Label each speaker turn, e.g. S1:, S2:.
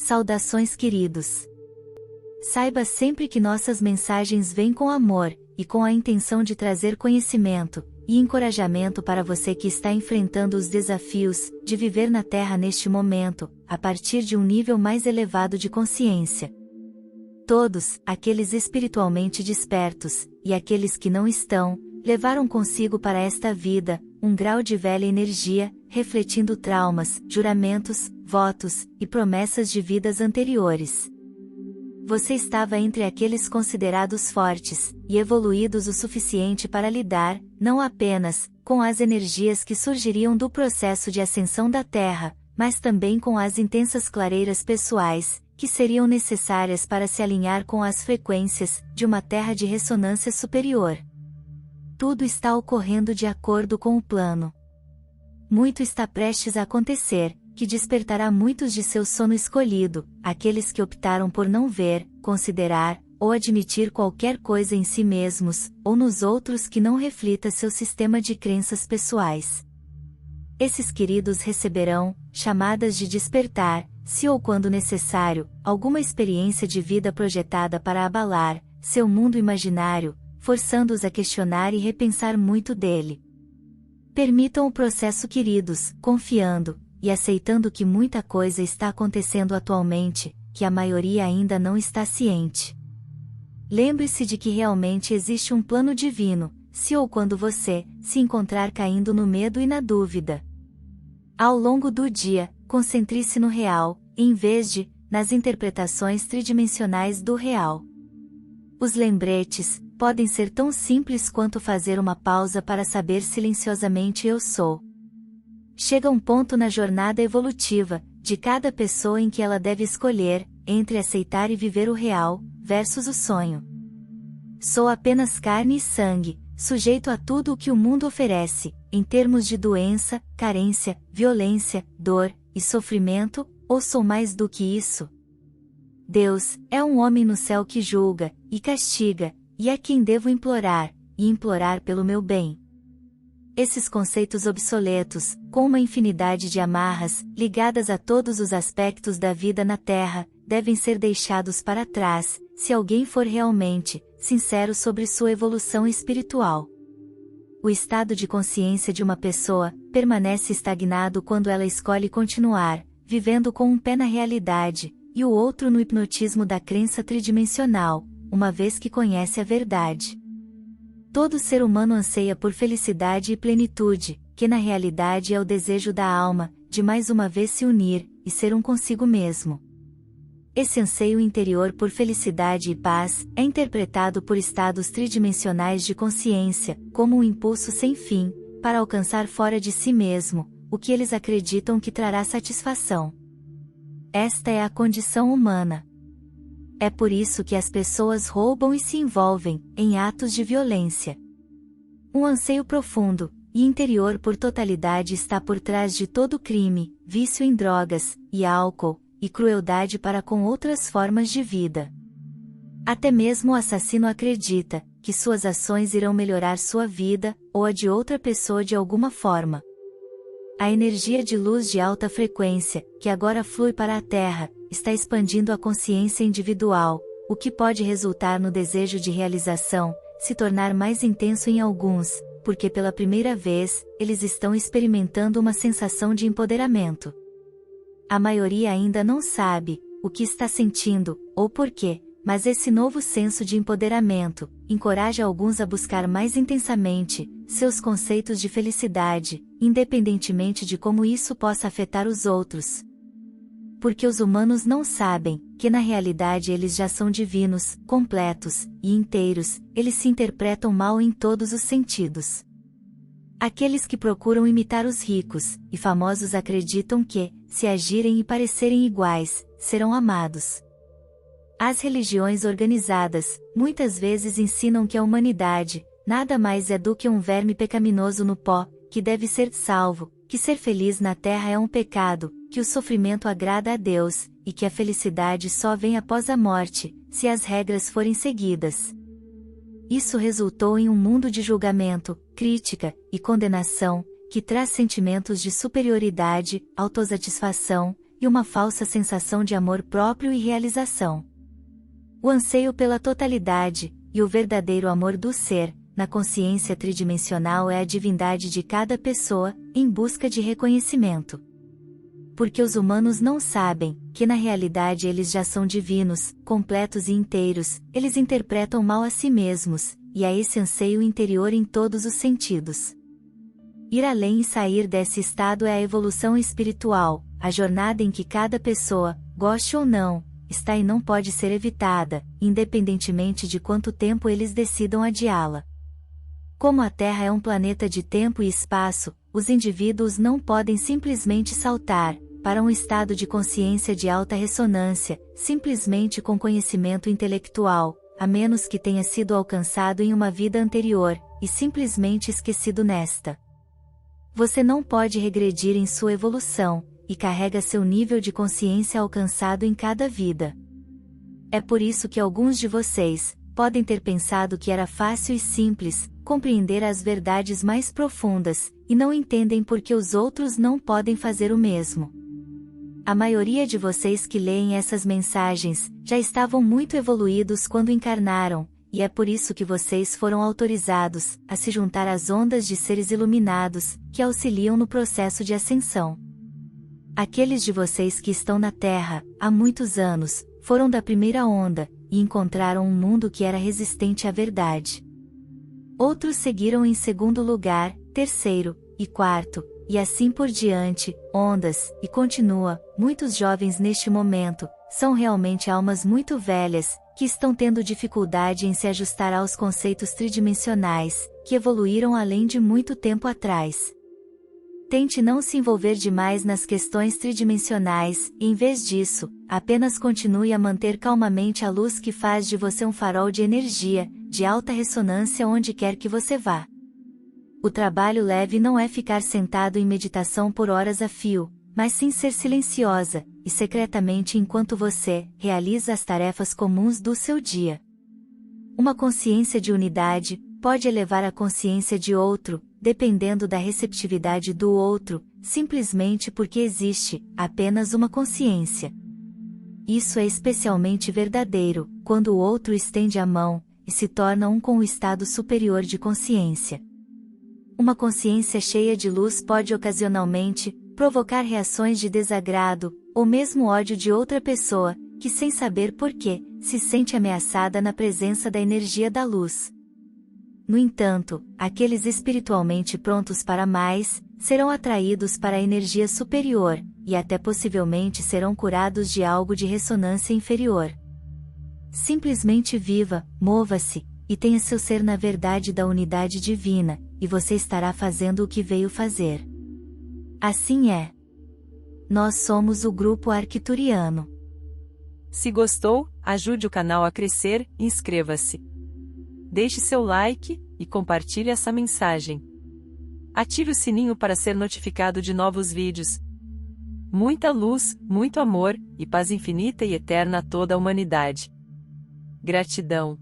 S1: Saudações, queridos. Saiba sempre que nossas mensagens vêm com amor, e com a intenção de trazer conhecimento e encorajamento para você que está enfrentando os desafios de viver na Terra neste momento, a partir de um nível mais elevado de consciência. Todos, aqueles espiritualmente despertos, e aqueles que não estão, levaram consigo para esta vida um grau de velha energia, refletindo traumas, juramentos, votos e promessas de vidas anteriores. Você estava entre aqueles considerados fortes e evoluídos o suficiente para lidar, não apenas com as energias que surgiriam do processo de ascensão da Terra, mas também com as intensas clareiras pessoais, que seriam necessárias para se alinhar com as frequências de uma Terra de ressonância superior. Tudo está ocorrendo de acordo com o plano. Muito está prestes a acontecer, que despertará muitos de seu sono escolhido, aqueles que optaram por não ver, considerar, ou admitir qualquer coisa em si mesmos, ou nos outros que não reflita seu sistema de crenças pessoais. Esses queridos receberão chamadas de despertar, se ou quando necessário, alguma experiência de vida projetada para abalar seu mundo imaginário, forçando-os a questionar e repensar muito dele. Permitam o processo, queridos, confiando e aceitando que muita coisa está acontecendo atualmente, que a maioria ainda não está ciente. Lembre-se de que realmente existe um plano divino, se ou quando você se encontrar caindo no medo e na dúvida. Ao longo do dia, concentre-se no real, em vez de nas interpretações tridimensionais do real. Os lembretes podem ser tão simples quanto fazer uma pausa para saber silenciosamente eu sou. Chega um ponto na jornada evolutiva de cada pessoa em que ela deve escolher entre aceitar e viver o real versus o sonho. Sou apenas carne e sangue, sujeito a tudo o que o mundo oferece, em termos de doença, carência, violência, dor e sofrimento, ou sou mais do que isso? Deus é um homem no céu que julga e castiga, e é quem devo implorar, e implorar pelo meu bem. Esses conceitos obsoletos, com uma infinidade de amarras, ligadas a todos os aspectos da vida na Terra, devem ser deixados para trás, se alguém for realmente sincero sobre sua evolução espiritual. O estado de consciência de uma pessoa permanece estagnado quando ela escolhe continuar, vivendo com um pé na realidade, e o outro no hipnotismo da crença tridimensional, uma vez que conhece a verdade. Todo ser humano anseia por felicidade e plenitude, que na realidade é o desejo da alma, de mais uma vez se unir, e ser um consigo mesmo. Esse anseio interior por felicidade e paz é interpretado por estados tridimensionais de consciência, como um impulso sem fim, para alcançar fora de si mesmo, o que eles acreditam que trará satisfação. Esta é a condição humana. É por isso que as pessoas roubam e se envolvem em atos de violência. Um anseio profundo e interior por totalidade está por trás de todo crime, vício em drogas e álcool, e crueldade para com outras formas de vida. Até mesmo o assassino acredita que suas ações irão melhorar sua vida, ou a de outra pessoa de alguma forma. A energia de luz de alta frequência, que agora flui para a Terra, está expandindo a consciência individual, o que pode resultar no desejo de realização, se tornar mais intenso em alguns, porque pela primeira vez, eles estão experimentando uma sensação de empoderamento. A maioria ainda não sabe o que está sentindo, ou por quê, mas esse novo senso de empoderamento encoraja alguns a buscar mais intensamente seus conceitos de felicidade, independentemente de como isso possa afetar os outros. Porque os humanos não sabem que na realidade eles já são divinos, completos e inteiros, eles se interpretam mal em todos os sentidos. Aqueles que procuram imitar os ricos e famosos acreditam que, se agirem e parecerem iguais, serão amados. As religiões organizadas, muitas vezes ensinam que a humanidade nada mais é do que um verme pecaminoso no pó, que deve ser salvo, que ser feliz na Terra é um pecado, que o sofrimento agrada a Deus, e que a felicidade só vem após a morte, se as regras forem seguidas. Isso resultou em um mundo de julgamento, crítica e condenação, que traz sentimentos de superioridade, autossatisfação, e uma falsa sensação de amor próprio e realização. O anseio pela totalidade, e o verdadeiro amor do ser, na consciência tridimensional é a divindade de cada pessoa, em busca de reconhecimento. Porque os humanos não sabem, que na realidade eles já são divinos, completos e inteiros, eles interpretam mal a si mesmos, e há esse anseio interior em todos os sentidos. Ir além e sair desse estado é a evolução espiritual, a jornada em que cada pessoa, goste ou não, está e não pode ser evitada, independentemente de quanto tempo eles decidam adiá-la. Como a Terra é um planeta de tempo e espaço, os indivíduos não podem simplesmente saltar para um estado de consciência de alta ressonância, simplesmente com conhecimento intelectual, a menos que tenha sido alcançado em uma vida anterior, e simplesmente esquecido nesta. Você não pode regredir em sua evolução, e carrega seu nível de consciência alcançado em cada vida. É por isso que alguns de vocês podem ter pensado que era fácil e simples compreender as verdades mais profundas, e não entendem por que os outros não podem fazer o mesmo. A maioria de vocês que leem essas mensagens já estavam muito evoluídos quando encarnaram, e é por isso que vocês foram autorizados a se juntar às ondas de seres iluminados que auxiliam no processo de ascensão. Aqueles de vocês que estão na Terra há muitos anos foram da primeira onda e encontraram um mundo que era resistente à verdade. Outros seguiram em segundo lugar, terceiro e quarto, e assim por diante, ondas, e continua. Muitos jovens neste momento são realmente almas muito velhas, que estão tendo dificuldade em se ajustar aos conceitos tridimensionais, que evoluíram além de muito tempo atrás. Tente não se envolver demais nas questões tridimensionais, e em vez disso, apenas continue a manter calmamente a luz que faz de você um farol de energia, de alta ressonância onde quer que você vá. O trabalho leve não é ficar sentado em meditação por horas a fio, mas sim ser silenciosa, e secretamente enquanto você realiza as tarefas comuns do seu dia. Uma consciência de unidade pode elevar a consciência de outro, dependendo da receptividade do outro, simplesmente porque existe apenas uma consciência. Isso é especialmente verdadeiro quando o outro estende a mão e se torna um com o estado superior de consciência. Uma consciência cheia de luz pode ocasionalmente provocar reações de desagrado, ou mesmo ódio de outra pessoa, que sem saber porquê, se sente ameaçada na presença da energia da luz. No entanto, aqueles espiritualmente prontos para mais, serão atraídos para a energia superior, e até possivelmente serão curados de algo de ressonância inferior. Simplesmente viva, mova-se, e tenha seu ser na verdade da unidade divina, e você estará fazendo o que veio fazer. Assim é. Nós somos o Grupo Arcturiano.
S2: Se gostou, ajude o canal a crescer, inscreva-se. Deixe seu like, e compartilhe essa mensagem. Ative o sininho para ser notificado de novos vídeos. Muita luz, muito amor, e paz infinita e eterna a toda a humanidade. Gratidão.